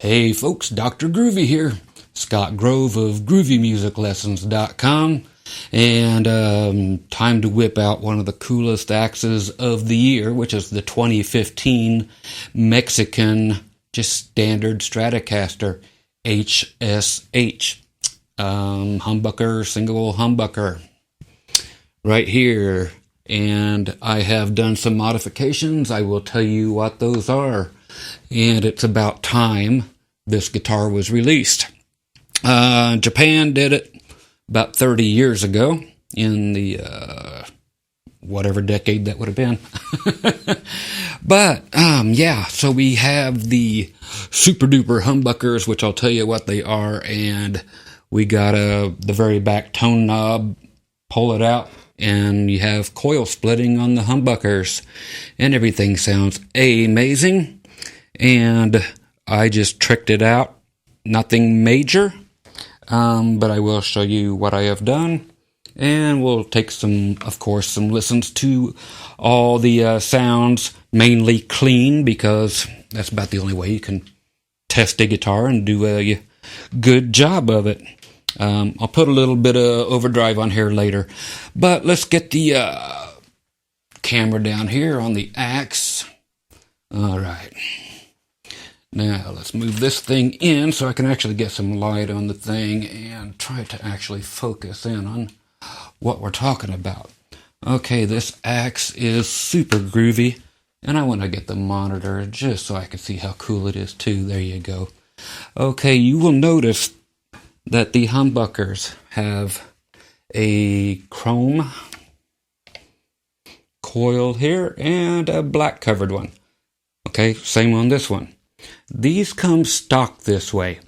Hey folks, Dr. Groovy here. Scott Grove of GroovyMusicLessons.com. And time to whip out one of the coolest axes of the year, which is the 2015 Mexican, just standard Stratocaster HSH. Humbucker, single humbucker. Right here. And I have done some modifications. I will tell you what those are. And it's about time this guitar was released. Japan did it about 30 years ago in the whatever decade that would have been. But yeah, so we have the super duper humbuckers, which I'll tell you what they are, and we got the very back tone knob, pull it out, and you have coil splitting on the humbuckers, and everything sounds amazing. And I just tricked it out. Nothing major, but I will show you what I have done. And we'll take some listens to all the sounds, mainly clean, because that's about the only way you can test a guitar and do a good job of it. I'll put a little bit of overdrive on here later. But let's get the camera down here on the axe. All right. Now, let's move this thing in so I can actually get some light on the thing and try to actually focus in on what we're talking about. Okay, this axe is super groovy, and I want to get the monitor just so I can see how cool it is too. There you go. Okay, you will notice that the humbuckers have a chrome coil here and a black covered one. Okay, same on this one. These come stock this way.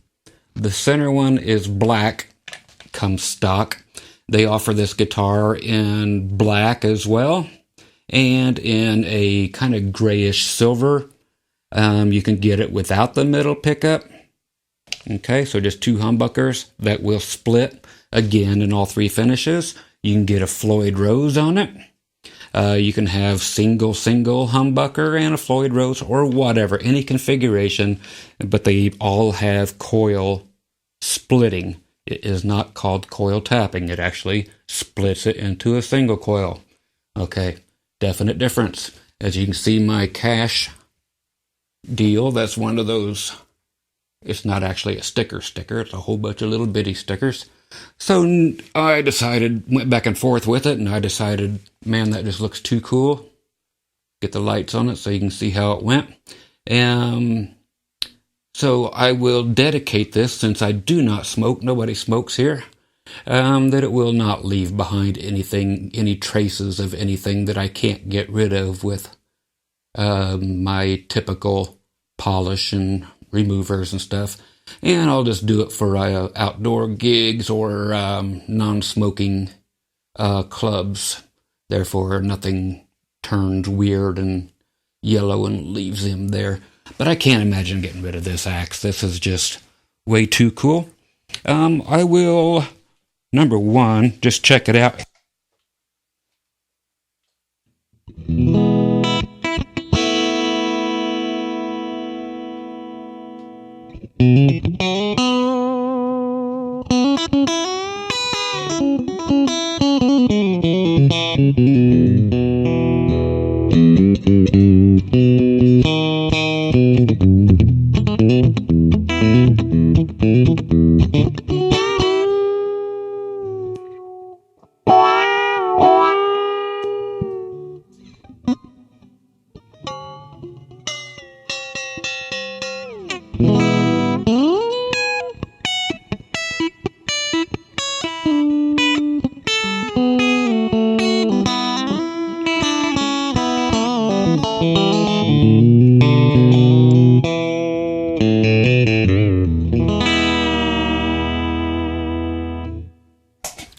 The center one is black, comes stock. They offer this guitar in black as well, and in a kind of grayish silver. You can get it without the middle pickup. Okay, so just two humbuckers that will split, again, in all three finishes. You can get a Floyd Rose on it. You can have single humbucker and a Floyd Rose or whatever, any configuration, but they all have coil splitting. It is not called coil tapping. It actually splits it into a single coil. Okay, definite difference. As you can see, my cash deal, that's one of those. It's not actually a sticker. It's a whole bunch of little bitty stickers. So I went back and forth with it, and I decided, man, that just looks too cool. Get the lights on it so you can see how it went. So I will dedicate this, since I do not smoke, nobody smokes here, that it will not leave behind anything, any traces of anything that I can't get rid of with my typical polish and removers and stuff. And I'll just do it for outdoor gigs or non-smoking clubs. Therefore, nothing turns weird and yellow and leaves him there. But I can't imagine getting rid of this axe. This is just way too cool. I will, number one, just check it out.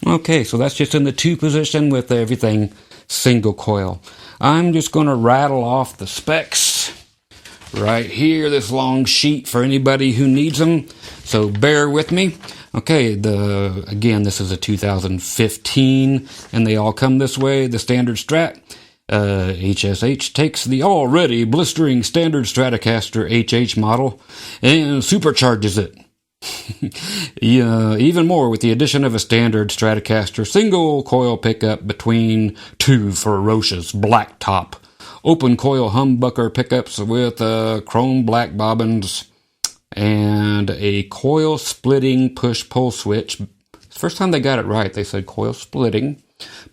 Okay, so that's just in the 2 position with everything single coil. I'm just going to rattle off the specs right here, this long sheet for anybody who needs them, so bear with me. Okay, again, this is a 2015, and they all come this way, the standard Strat. HSH takes the already blistering standard Stratocaster HH model and supercharges it. Yeah, even more with the addition of a standard Stratocaster single coil pickup between two ferocious blacktop open coil humbucker pickups with chrome black bobbins and a coil splitting push-pull switch. First time they got it right, they said coil splitting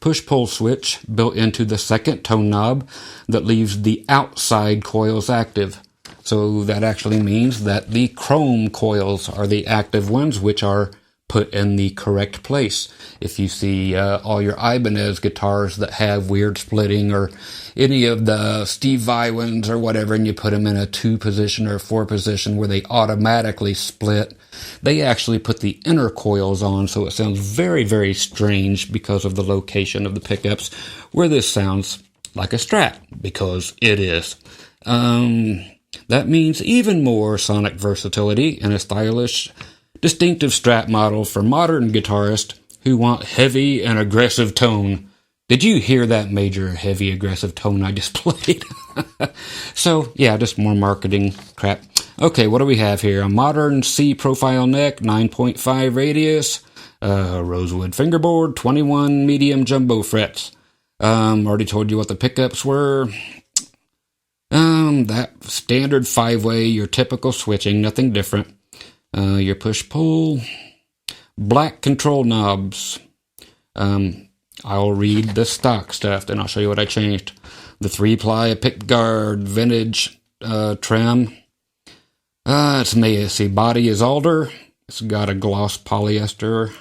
push-pull switch built into the second tone knob that leaves the outside coils active. So that actually means that the chrome coils are the active ones, which are put in the correct place. If you see all your Ibanez guitars that have weird splitting, or any of the Steve Vai ones or whatever, and you put them in a 2-position or 4-position where they automatically split, they actually put the inner coils on, so it sounds very, very strange because of the location of the pickups, where this sounds like a Strat, because it is. That means even more sonic versatility and a stylish, distinctive Strat model for modern guitarists who want heavy and aggressive tone. Did you hear that major heavy aggressive tone I just played? So, yeah, just more marketing crap. Okay, what do we have here? A modern C profile neck, 9.5 radius, rosewood fingerboard, 21 medium jumbo frets. Already told you what the pickups were. That standard 5-way, your typical switching, nothing different. Your push-pull, black control knobs. I'll read the stock stuff, then I'll show you what I changed. The 3-ply pickguard vintage trim. The body is alder. It's got a gloss polyester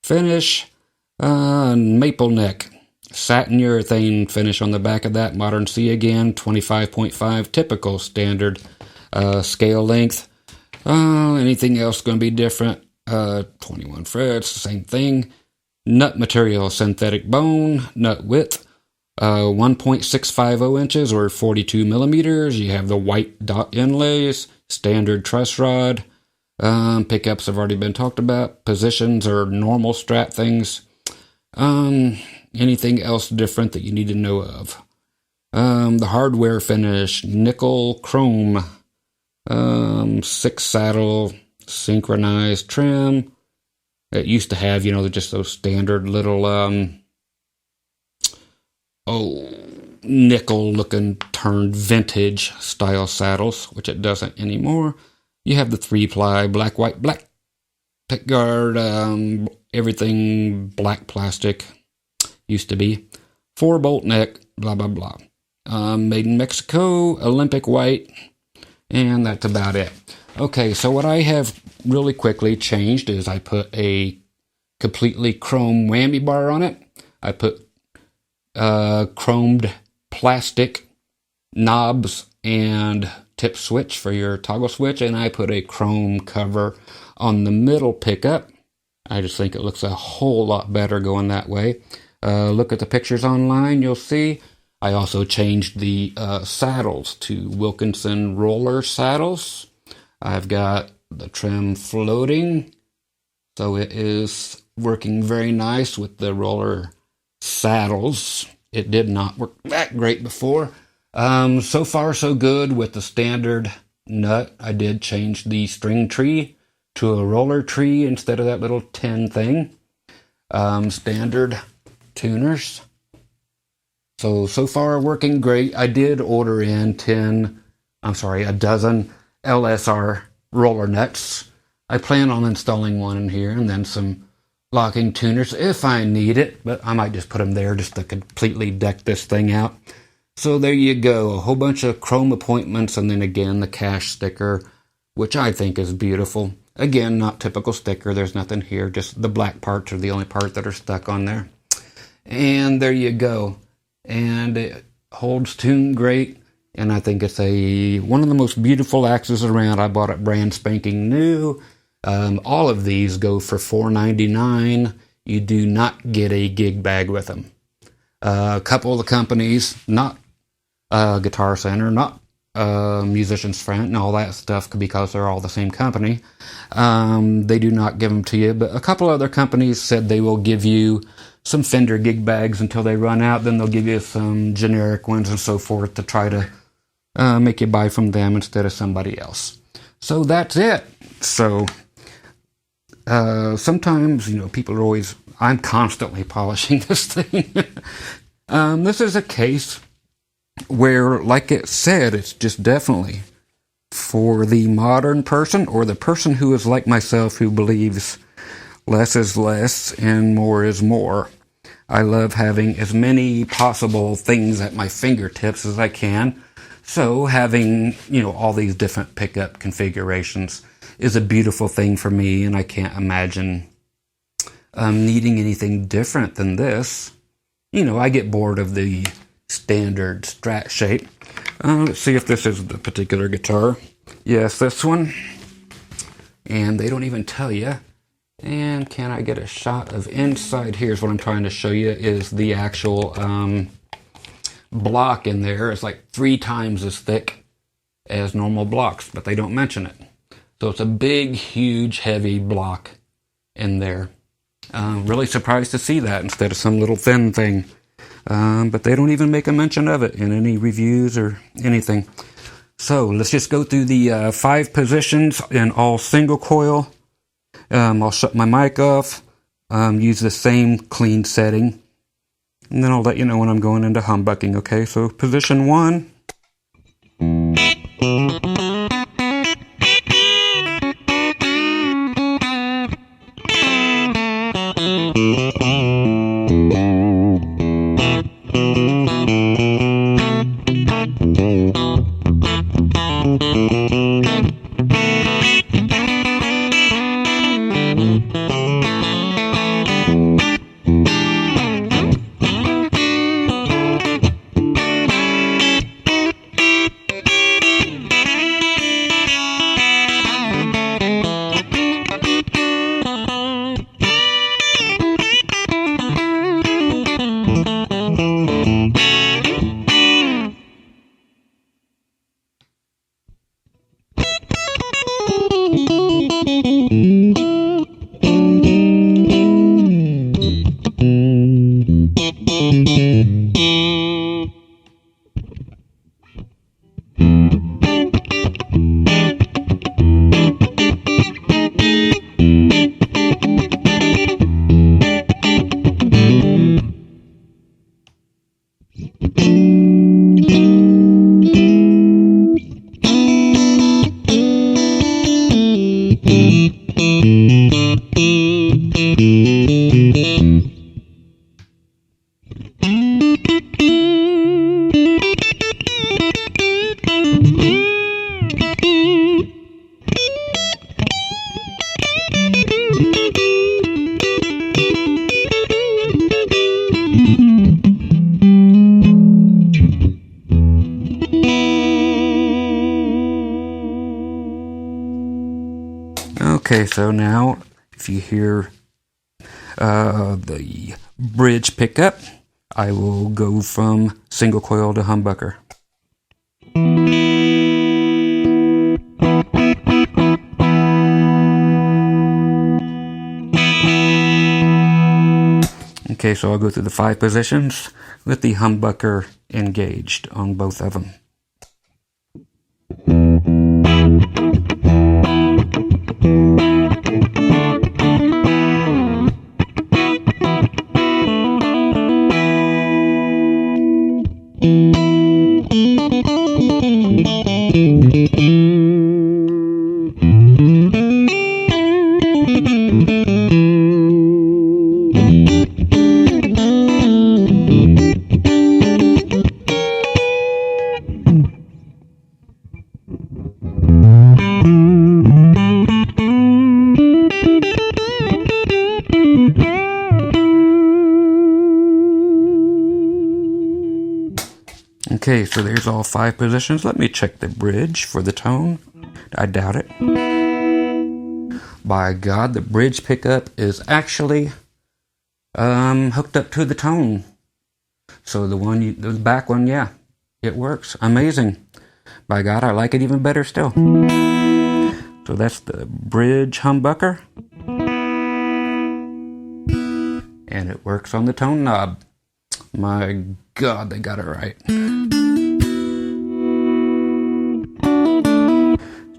finish. Maple neck. Satin urethane finish on the back of that. Modern C again, 25.5, typical standard scale length. Anything else going to be different? 21 frets, same thing. Nut material, synthetic bone. Nut width, 1.650 inches or 42 millimeters. You have the white dot inlays. Standard truss rod. Pickups have already been talked about. Positions are normal Strat things. Anything else different that you need to know of? The hardware finish, nickel chrome, 6 saddle, synchronized trim. It used to have, just those standard little, nickel looking turned vintage style saddles, which it doesn't anymore. You have the 3-ply, black, white, black pickguard, everything black plastic. Used to be 4-bolt neck, blah, blah, blah. Made in Mexico, Olympic white, and that's about it. Okay, so what I have really quickly changed is I put a completely chrome whammy bar on it. I put chromed plastic knobs and tip switch for your toggle switch, and I put a chrome cover on the middle pickup. I just think it looks a whole lot better going that way. Look at the pictures online, you'll see. I also changed the saddles to Wilkinson roller saddles. I've got the trim floating, so it is working very nice with the roller saddles. It did not work that great before. So far so good with the standard nut. I did change the string tree to a roller tree instead of that little tin thing. Standard tuners. So far working great. I did order in a dozen LSR roller nuts. I plan on installing one in here and then some locking tuners if I need it, but I might just put them there just to completely deck this thing out. So there you go, a whole bunch of chrome appointments, and then again the cash sticker, which I think is beautiful. Again, not typical sticker, there's nothing here, just the black parts are the only part that are stuck on there. And there you go. And it holds tune great, and I think it's one of the most beautiful axes around. I bought it brand spanking new. All of these go for $4.99. You do not get a gig bag with them. A couple of the companies, not Guitar Center, not Musician's Friend, and all that stuff, because they're all the same company, they do not give them to you. But a couple other companies said they will give you some Fender gig bags until they run out. Then they'll give you some generic ones and so forth to try to make you buy from them instead of somebody else. So that's it. So sometimes, people are always, I'm constantly polishing this thing. This is a case where, like it said, it's just definitely for the modern person, or the person who is like myself, who believes less is less and more is more. I love having as many possible things at my fingertips as I can. So having, all these different pickup configurations is a beautiful thing for me, and I can't imagine needing anything different than this. I get bored of the standard Strat shape. Let's see if this is the particular guitar. Yes, this one. And they don't even tell you. And can I get a shot of inside? Here's what I'm trying to show you, is the actual block in there. It's like 3 times as thick as normal blocks, but they don't mention it. So it's a big, huge, heavy block in there. Really surprised to see that instead of some little thin thing. But they don't even make a mention of it in any reviews or anything. So let's just go through the 5 positions in all single coil. I'll shut my mic off, use the same clean setting, and then I'll let you know when I'm going into humbucking, okay? So position 1. Okay, so now if you hear the bridge pickup, I will go from single coil to humbucker. Okay, so I'll go through the 5 positions with the humbucker engaged on both of them. Okay, so there's all 5 positions. Let me check the bridge for the tone. I doubt it. By God, the bridge pickup is actually hooked up to the tone. So the back one, yeah, it works. Amazing. By God, I like it even better still. So that's the bridge humbucker. And it works on the tone knob. My God, they got it right.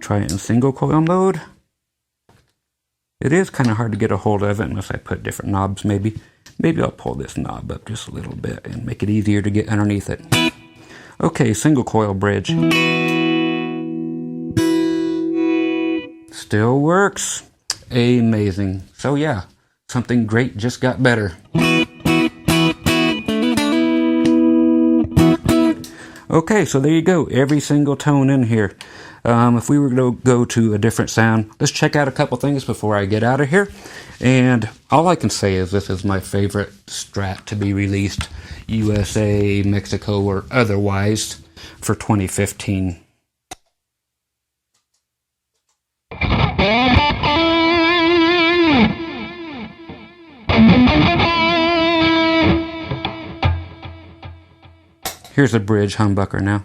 Try it in single coil mode. It is kind of hard to get a hold of it unless I put different knobs maybe. Maybe I'll pull this knob up just a little bit and make it easier to get underneath it. Okay, single coil bridge. Still works. Amazing. So yeah, something great just got better. Okay, so there you go. Every single tone in here. If we were to go to a different sound, let's check out a couple things before I get out of here. And all I can say is this is my favorite Strat to be released, USA, Mexico, or otherwise, for 2015. Here's a bridge humbucker now.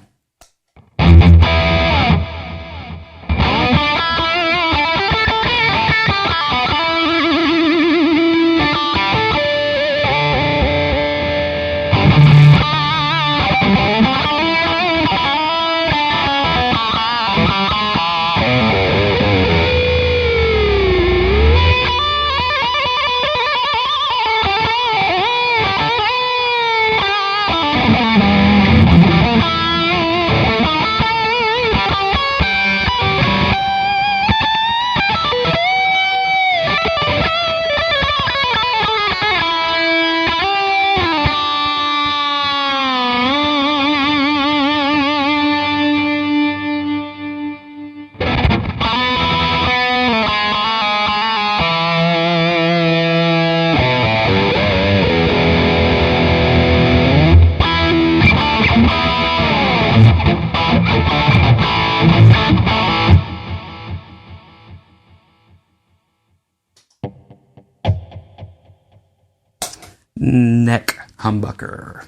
Neck humbucker.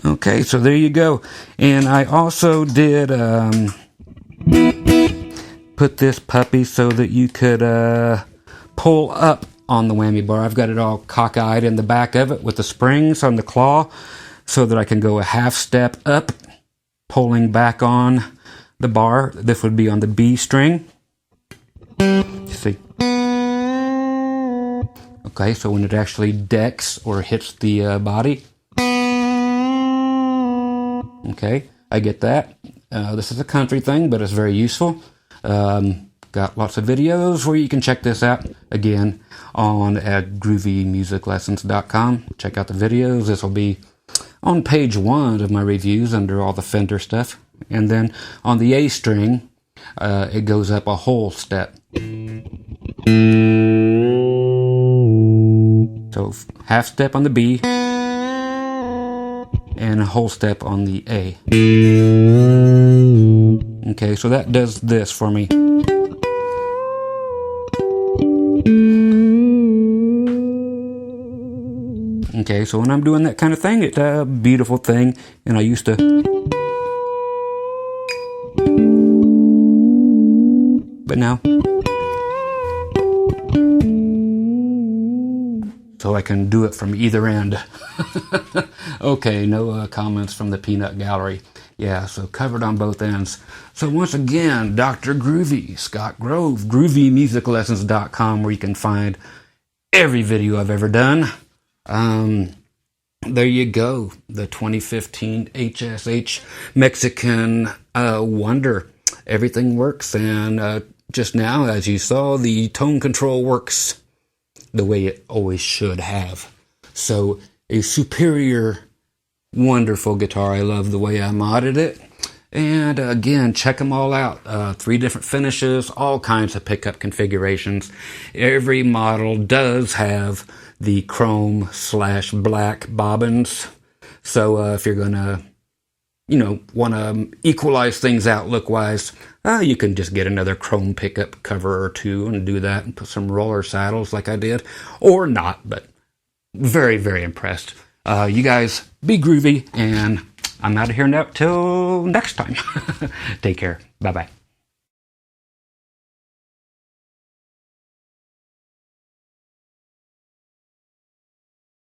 Okay, so there you go. And I also did put this puppy so that you could pull up on the whammy bar. I've got it all cockeyed in the back of it with the springs on the claw so that I can go a half step up, pulling back on the bar. This would be on the B string. You see? Okay, so when it actually decks or hits the body. Okay, I get that. This is a country thing, but it's very useful. Got lots of videos where you can check this out. Again, on at groovymusiclessons.com. Check out the videos. This will be on page 1 of my reviews under all the Fender stuff. And then on the A string, it goes up a whole step. So half step on the B. And a whole step on the A. Okay, so that does this for me. Okay, so when I'm doing that kind of thing, it's a beautiful thing, and I used to... But now... So I can do it from either end. Okay, no comments from the peanut gallery. Yeah, so covered on both ends. So once again, Dr. Groovy, Scott Grove, groovymusiclessons.com, where you can find every video I've ever done. there you go. The 2015 HSH Mexican Wonder. Everything works, and just now, as you saw, the tone control works the way it always should have. So, a superior, wonderful guitar. I love the way I modded it. And again, check them all out. 3 different finishes, all kinds of pickup configurations. Every model does have the chrome/black bobbins. So if you're going to, want to equalize things out look-wise, you can just get another chrome pickup cover or 2 and do that and put some roller saddles like I did. Or not, but very, very impressed. You guys be groovy, and I'm out of here now till next time. Take care. Bye-bye.